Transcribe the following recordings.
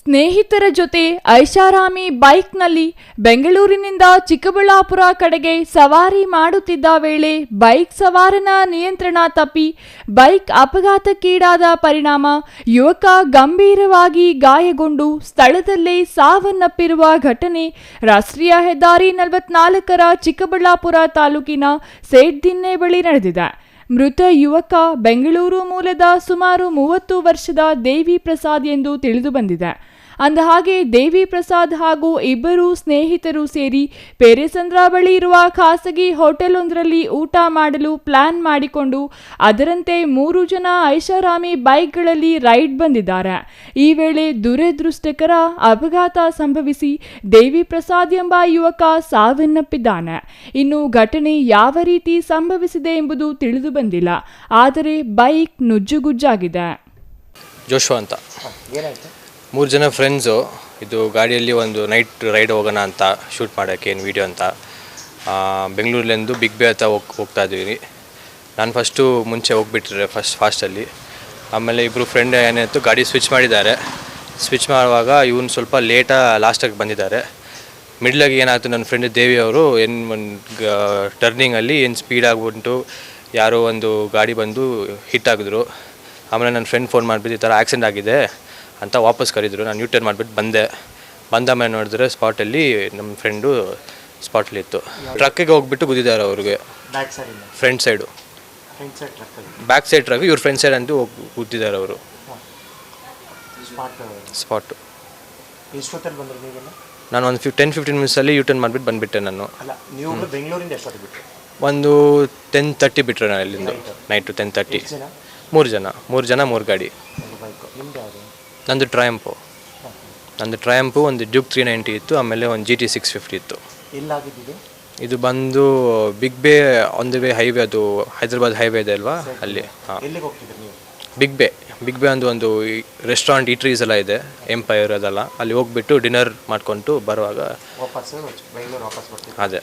ಸ್ನೇಹಿತರ ಜೊತೆ ಐಷಾರಾಮಿ ಬೈಕ್ನಲ್ಲಿ ಬೆಂಗಳೂರಿನಿಂದ ಚಿಕ್ಕಬಳ್ಳಾಪುರ ಕಡೆಗೆ ಸವಾರಿ ಮಾಡುತ್ತಿದ್ದ ವೇಳೆ ಬೈಕ್ ಸವಾರನ ನಿಯಂತ್ರಣ ತಪ್ಪಿ ಬೈಕ್ ಅಪಘಾತಕ್ಕೀಡಾದ ಪರಿಣಾಮ ಯುವಕ ಗಂಭೀರವಾಗಿ ಗಾಯಗೊಂಡು ಸ್ಥಳದಲ್ಲೇ ಸಾವನ್ನಪ್ಪಿರುವ ಘಟನೆ ರಾಷ್ಟ್ರೀಯ ಹೆದ್ದಾರಿ 44ರ ಚಿಕ್ಕಬಳ್ಳಾಪುರ ತಾಲೂಕಿನ ಸೇಠ್ದಿನ್ನೆ ಬಳಿ ನಡೆದಿದೆ. ಮೃತ ಯುವಕ ಬೆಂಗಳೂರು ಮೂಲದ ಸುಮಾರು 30 ವರ್ಷದ ದೇವಿ ಪ್ರಸಾದ್ ಎಂದು ತಿಳಿದು ಬಂದಿದೆ. ಅಂದಹಾಗೆ ದೇವಿ ಪ್ರಸಾದ್ ಹಾಗೂ ಇಬ್ಬರು ಸ್ನೇಹಿತರು ಸೇರಿ ಪೇರೆಸಂದ್ರ ಬಳಿ ಇರುವ ಖಾಸಗಿ ಹೋಟೆಲ್ವೊಂದರಲ್ಲಿ ಊಟ ಮಾಡಲು ಪ್ಲಾನ್ ಮಾಡಿಕೊಂಡು ಅದರಂತೆ 3 ಜನ ಐಷಾರಾಮಿ ಬೈಕ್ಗಳಲ್ಲಿ ರೈಡ್ ಬಂದಿದ್ದಾರೆ. ಈ ವೇಳೆ ದುರದೃಷ್ಟಕರ ಅಪಘಾತ ಸಂಭವಿಸಿ ದೇವಿ ಪ್ರಸಾದ್ ಎಂಬ ಯುವಕ ಸಾವನ್ನಪ್ಪಿದ್ದಾನೆ. ಇನ್ನು ಘಟನೆ ಯಾವ ರೀತಿ ಸಂಭವಿಸಿದೆ ಎಂಬುದು ತಿಳಿದು ಬಂದಿಲ್ಲ. ಆದರೆ ಬೈಕ್ ನುಜ್ಜುಗುಜ್ಜಾಗಿದೆ. ಜೋಶ್ವಾ ಅಂತ 3 ಜನ ಫ್ರೆಂಡ್ಸು ಇದು ಗಾಡಿಯಲ್ಲಿ ಒಂದು ನೈಟ್ ರೈಡ್ ಹೋಗೋಣ ಅಂತ ಶೂಟ್ ಮಾಡೋಕ್ಕೆ ಏನು ವೀಡಿಯೋ ಅಂತ ಬೆಂಗಳೂರಲ್ಲಿಂದು ಬಿಗ್ ಬೇ ಹತ್ರ ಹೋಗ್ತಾ ಇದ್ದೀವಿ. ನಾನು ಫಸ್ಟು ಮುಂಚೆ ಹೋಗ್ಬಿಟ್ರೆ ಫಾಸ್ಟಲ್ಲಿ. ಆಮೇಲೆ ಇಬ್ಬರು ಫ್ರೆಂಡ್ ಏನಾಯಿತು ಗಾಡಿ ಸ್ವಿಚ್ ಮಾಡಿದ್ದಾರೆ. ಸ್ವಿಚ್ ಮಾಡುವಾಗ ಇವನು ಸ್ವಲ್ಪ ಲಾಸ್ಟಾಗಿ ಬಂದಿದ್ದಾರೆ. ಮಿಡ್ಲಾಗಿ ಏನಾಯಿತು, ನನ್ನ ಫ್ರೆಂಡ್ ದೇವಿ ಅವರು ಒಂದು ಟರ್ನಿಂಗಲ್ಲಿ ಸ್ಪೀಡ್ ಆಗ್ಬಿಟ್ಟು ಯಾರೋ ಒಂದು ಗಾಡಿ ಬಂದು ಹಿಟ್ ಆಗಿದ್ರು. ಆಮೇಲೆ ನನ್ನ ಫ್ರೆಂಡ್ ಫೋನ್ ಮಾಡಿಬಿಟ್ಟು ಈ ಥರ ಆಕ್ಸಿಡೆಂಟ್ ಆಗಿದೆ ಅಂತ ವಾಪಸ್ ಕರೆದ್ರು. ನಾನು ನ್ಯೂಟರ್ನ್ ಮಾಡಿಬಿಟ್ಟು ಬಂದ ಮೇಲೆ ನೋಡಿದ್ರೆ ಸ್ಪಾಟಲ್ಲಿ ನಮ್ಮ ಫ್ರೆಂಡು ಸ್ಪಾಟಲ್ಲಿ ಇತ್ತು. ಟ್ರಕ್ಕಿಗೆ ಹೋಗ್ಬಿಟ್ಟು ಗುದ್ದಿದ್ದಾರೆ ಅವ್ರಿಗೆ front side, back side truck, ಇವ್ರ ಫ್ರಂಟ್ ಸೈಡ್ ಅಂತೂ ಹೋಗಿ ಗುದ್ದಿದ್ದಾರೆ ಅವರು ಸ್ಪಾಟು. ನಾನು ಒಂದು 10-15 ಮಿನಿಟ್ಸಲ್ಲಿ ಯೂಟರ್ನ್ ಮಾಡಿಬಿಟ್ಟು ಬಂದುಬಿಟ್ಟೆ. ನಾನು ಒಂದು 10:30 ಬಿಟ್ಟರೆ ನಾನು ಇಲ್ಲಿಂದ ನೈಟು 10:30. 3 ಜನ 3 ಗಾಡಿ. ನಂದು ಟ್ರಯಂಪು ಒಂದು ಡ್ಯೂಕ್ 390 ಇತ್ತು. ಆಮೇಲೆ ಒಂದು GT 650 ಇತ್ತು. ಇದು ಬಂದು ಬಿಗ್ ಬೇ ಆನ್ ದ ವೇ ಹೈವೇ, ಅದು ಹೈದರಾಬಾದ್ ಹೈವೇ ಇದೆ ಅಲ್ವಾ, ಅಲ್ಲಿ. ಹಾಂ, ಬಿಗ್ ಬೇ ಒಂದು ರೆಸ್ಟೋರೆಂಟ್ ಈಟ್ರೀಸ್ ಎಲ್ಲ ಇದೆ, ಎಂಪೈರ್ ಅದೆಲ್ಲ. ಅಲ್ಲಿ ಹೋಗ್ಬಿಟ್ಟು ಡಿನ್ನರ್ ಮಾಡ್ಕೊಂಡು ಬರುವಾಗ ಅದೇ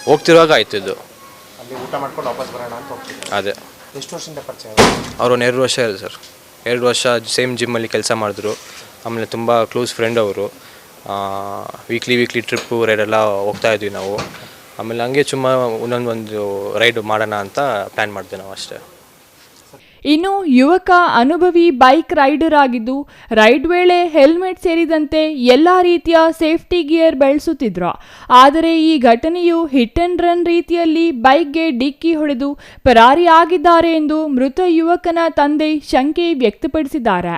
ಹೋಗ್ತಿರುವಾಗ ಆಯ್ತು ಇದು. ಅದೇ ಅವರು 2 ವರ್ಷ ಇದೆ ಸರ್. 2 ವರ್ಷ ಸೇಮ್ ಜಿಮ್ಮಲ್ಲಿ ಕೆಲಸ ಮಾಡಿದ್ರು. ಆಮೇಲೆ ತುಂಬ ಕ್ಲೋಸ್ ಫ್ರೆಂಡ್ ಅವರು. ವೀಕ್ಲಿ ಟ್ರಿಪ್ಪು ರೈಡೆಲ್ಲ ಹೋಗ್ತಾಯಿದ್ವಿ ನಾವು. ಆಮೇಲೆ ಹಂಗೆ ಸುಮ್ಮ ಒಂದೊಂದು ರೈಡ್ ಮಾಡೋಣ ಅಂತ ಪ್ಲ್ಯಾನ್ ಮಾಡಿದ್ವಿ ನಾವು ಅಷ್ಟೇ. ಇನ್ನು ಯುವಕ ಅನುಭವಿ ಬೈಕ್ ರೈಡರ್ ಆಗಿದ್ದು ರೈಡ್ ವೇಳೆ ಹೆಲ್ಮೆಟ್ ಸೇರಿದಂತೆ ಎಲ್ಲ ರೀತಿಯ ಸೇಫ್ಟಿ ಗಿಯರ್ ಬಳಸುತ್ತಿದ್ರು. ಆದರೆ ಈ ಘಟನೆಯು ಹಿಟ್ ಅಂಡ್ ರನ್ ರೀತಿಯಲ್ಲಿ ಬೈಕ್ಗೆ ಡಿಕ್ಕಿ ಹೊಡೆದು ಪರಾರಿಯಾಗಿದ್ದಾರೆ ಎಂದು ಮೃತ ಯುವಕನ ತಂದೆ ಶಂಕೆ ವ್ಯಕ್ತಪಡಿಸಿದ್ದಾರೆ.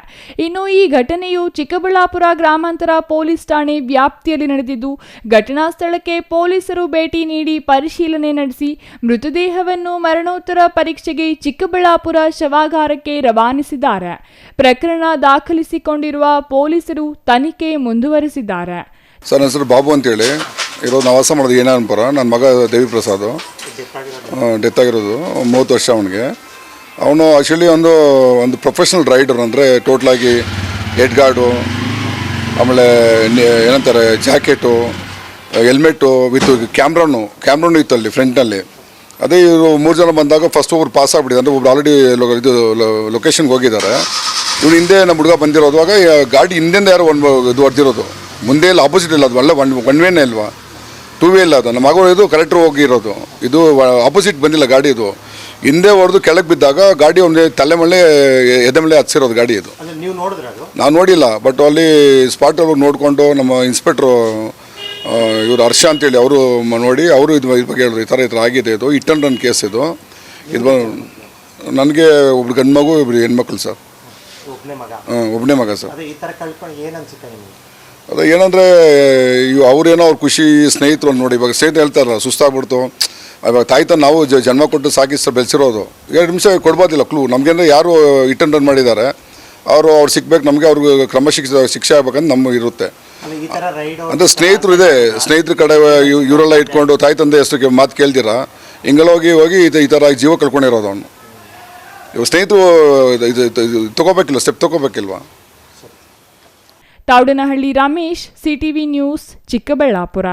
ಇನ್ನು ಈ ಘಟನೆಯು ಚಿಕ್ಕಬಳ್ಳಾಪುರ ಗ್ರಾಮಾಂತರ ಪೊಲೀಸ್ ಠಾಣೆ ವ್ಯಾಪ್ತಿಯಲ್ಲಿ ನಡೆದಿದ್ದು ಘಟನಾ ಸ್ಥಳಕ್ಕೆ ಪೊಲೀಸರು ಭೇಟಿ ನೀಡಿ ಪರಿಶೀಲನೆ ನಡೆಸಿ ಮೃತದೇಹವನ್ನು ಮರಣೋತ್ತರ ಪರೀಕ್ಷೆಗೆ ಚಿಕ್ಕಬಳ್ಳಾಪುರ ಶವಾಗಾರಕ್ಕೆ ರವಾನಿಸಿದ್ದಾರೆ. ಪ್ರಕರಣ ದಾಖಲಿಸಿಕೊಂಡಿರುವ ಪೊಲೀಸರು ತನಿಖೆ ಮುಂದುವರಿಸಿದ್ದಾರೆ. ಸರ್, ನನ್ನ ಹೆಸರು ಬಾಬು ಅಂತೇಳಿ ಇರೋದು. ನಾವು ವಾಸ ಮಾಡೋದು ಏನಾನಪುರ. ನನ್ನ ಮಗ ದೇವಿ ಪ್ರಸಾದ್ ಡೆತ್ ಆಗಿರೋದು. 30 ವರ್ಷ ಅವನಿಗೆ. ಅವನು ಆ್ಯಕ್ಚುಲಿ ಒಂದು ಪ್ರೊಫೆಷ್ನಲ್ ರೈಡರ್. ಅಂದರೆ ಟೋಟ್ಲಾಗಿ ಹೆಡ್ ಗಾರ್ಡು, ಆಮೇಲೆ ಏನಂತಾರೆ ಜಾಕೆಟು, ಹೆಲ್ಮೆಟ್ಟು ವಿತ್ ಕ್ಯಾಮ್ರಾನು ಇತ್ತು ಅಲ್ಲಿ ಫ್ರಂಟ್ನಲ್ಲಿ. ಅದೇ ಇವರು 3 ಜನ ಬಂದಾಗ ಫಸ್ಟ್ ಒಬ್ರು ಪಾಸ್ ಆಗಿಬಿಟ್ಟಿದೆ. ಅಂದರೆ ಒಬ್ರು ಆಲ್ರೆಡಿ ಇದು ಲೊಕೇಶನ್ಗೆ ಹೋಗಿದ್ದಾರೆ. ಇವ್ರು ಹಿಂದೆ ನಮ್ಮ ಹುಡುಗ ಬಂದಿರೋದುವಾಗ ಗಾಡಿ ಹಿಂದೆಂದ ಯಾರೋ ಇದು ಹೊಡೆದಿರೋದು. ಮುಂದೆ ಇಲ್ಲ, ಆಪೋಸಿಟ್ ಇಲ್ಲ. ಅದು ಒಳ್ಳೆ ಒನ್ ವೇನೇ ಇಲ್ವಾ, 2 ವೇ ಇಲ್ಲ. ಅದು ನಮ್ಮ ಮಗ ಇದು ಕರೆಕ್ಟ್ರ್ ಹೋಗಿರೋದು. ಇದು ಆಪೋಸಿಟ್ ಬಂದಿಲ್ಲ ಗಾಡಿ. ಇದು ಹಿಂದೆ ಹೊಡೆದು ಕೆಳಗೆ ಬಿದ್ದಾಗ ಗಾಡಿ ಒಂದು ತಲೆ ಮೇಲೆ ಎದೆ ಮೇಲೆ ಹಚ್ಚಿರೋದು ಗಾಡಿ. ಇದು ನಾವು ನೋಡಿಲ್ಲ, ಬಟ್ ಅಲ್ಲಿ ಸ್ಪಾಟ್ ಅವ್ರು ನೋಡಿಕೊಂಡು ನಮ್ಮ ಇನ್ಸ್ಪೆಕ್ಟ್ರು ಇವರು ಹರ್ಷ ಅಂತೇಳಿ ಅವರು ನೋಡಿ ಅವರು ಇದು ಬಗ್ಗೆ ಹೇಳಿದ್ರು, ಈ ಥರ ಆಗಿದೆ, ಇದು ಹಿಟ್ ಅಂಡ್ ರನ್ ಕೇಸ್. ಇದು ನನಗೆ ಒಬ್ರು ಗಂಡು ಮಗು, ಇಬ್ಬರು ಹೆಣ್ಮಕ್ಳು ಸರ್. ಒಬ್ಬನೇ ಮಗ ಸರ್. ಅದೇ ಏನಂದರೆ ಅವ್ರೇನೋ ಅವ್ರ ಖುಷಿ ಸ್ನೇಹಿತರು ನೋಡಿ. ಇವಾಗ ಸ್ನೇಹಿತರು ಹೇಳ್ತಾರಲ್ಲ, ಸುಸ್ತಾಗ್ಬಿಡ್ತು. ಇವಾಗ ತಾಯ್ತ ನಾವು ಜನ್ಮ ಕೊಟ್ಟು ಸಾಕಿಸ್ತಾ ಬೆಳೆಸಿರೋದು. 2 ನಿಮಿಷ ಕೊಡ್ಬೋದಿಲ್ಲ ಕ್ಲೂ ನಮಗೇಂದ್ರೆ ಯಾರು ಹಿಟ್ ಅಂಡ್ ರನ್ ಮಾಡಿದ್ದಾರೆ ಅವ್ರು ಸಿಗ್ಬೇಕು ನಮಗೆ. ಅವ್ರಿಗೆ ಕ್ರಮ ಶಿಕ್ಷೆ ಆಗ್ಬೇಕಂತ ನಮಗೆ ಇರುತ್ತೆ. ಅಂದರೆ ಸ್ನೇಹಿತರು ಇದೆ, ಸ್ನೇಹಿತರ ಕಡೆ ಇವರೆಲ್ಲ ಇಟ್ಕೊಂಡು ತಾಯಿ ತಂದೆ ಹೆಸರಿಗೆ ಮಾತು ಕೇಳ್ತೀರಾ, ಹಿಂಗೆಲ್ಲ ಹೋಗಿ ಈ ಥರ ಜೀವ ಕಳ್ಕೊಂಡಿರೋದು ಅವನು. ಇವಾಗ ಸ್ನೇಹಿತರು ತಗೋಬೇಕಿಲ್ಲ, ಸ್ಟೆಪ್ ತಗೋಬೇಕಿಲ್ವಾ. Tavadanahalli Ramesh, CTV news, Chikkaballapur.